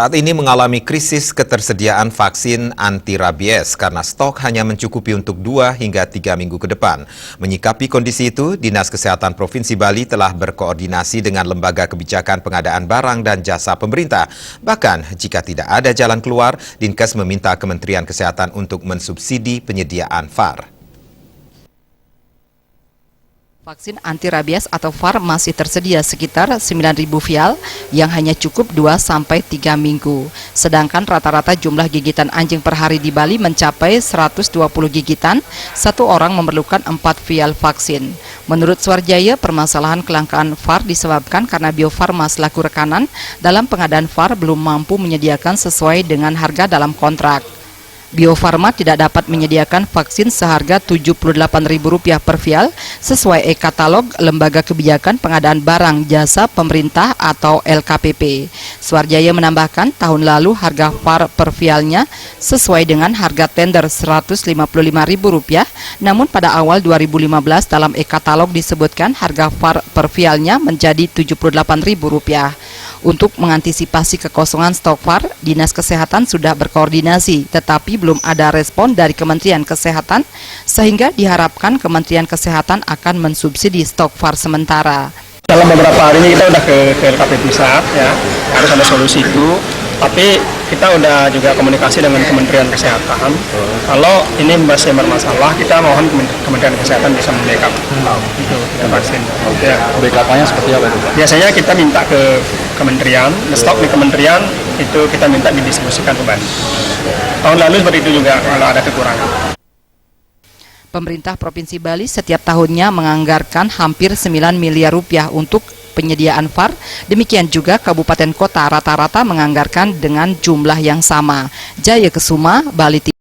Saat ini mengalami krisis ketersediaan vaksin anti-rabies karena stok hanya mencukupi untuk 2 hingga 3 minggu ke depan. Menyikapi kondisi itu, Dinas Kesehatan Provinsi Bali telah berkoordinasi dengan Lembaga Kebijakan Pengadaan Barang dan Jasa Pemerintah. Bahkan, jika tidak ada jalan keluar, Dinkes meminta Kementerian Kesehatan untuk mensubsidi penyediaan VAR. Vaksin anti-rabies atau VAR masih tersedia sekitar 9.000 vial yang hanya cukup 2-3 minggu. Sedangkan rata-rata jumlah gigitan anjing per hari di Bali mencapai 120 gigitan, satu orang memerlukan 4 vial vaksin. Menurut Suarjaya, permasalahan kelangkaan VAR disebabkan karena Bio Farma selaku rekanan dalam pengadaan VAR belum mampu menyediakan sesuai dengan harga dalam kontrak. Bio Farma tidak dapat menyediakan vaksin seharga Rp78.000 per vial sesuai e-katalog Lembaga Kebijakan Pengadaan Barang Jasa Pemerintah atau LKPP. Suarjaya menambahkan tahun lalu harga VAR per vialnya sesuai dengan harga tender Rp155.000, namun pada awal 2015 dalam e-katalog disebutkan harga VAR per vialnya menjadi Rp78.000. Untuk mengantisipasi kekosongan stok VAR, Dinas Kesehatan sudah berkoordinasi, tetapi belum ada respon dari Kementerian Kesehatan, sehingga diharapkan Kementerian Kesehatan akan mensubsidi stok VAR sementara. Dalam beberapa hari ini kita udah ke LKP pusat, ya harus ada solusi itu. Tapi kita udah juga komunikasi dengan Kementerian Kesehatan. Kalau ini masih bermasalah, kita mohon Kementerian Kesehatan bisa membackup itu vaksin. Ya. Backup-nya seperti apa? Biasanya kita minta ke Kementerian, stok di Kementerian itu kita minta didistribusikan ke Bali. Tahun lalu seperti itu juga kalau ada kekurangan. Pemerintah Provinsi Bali setiap tahunnya menganggarkan hampir 9 miliar rupiah untuk penyediaan VAR. Demikian juga kabupaten kota rata-rata menganggarkan dengan jumlah yang sama. Jaya Kesuma, Bali.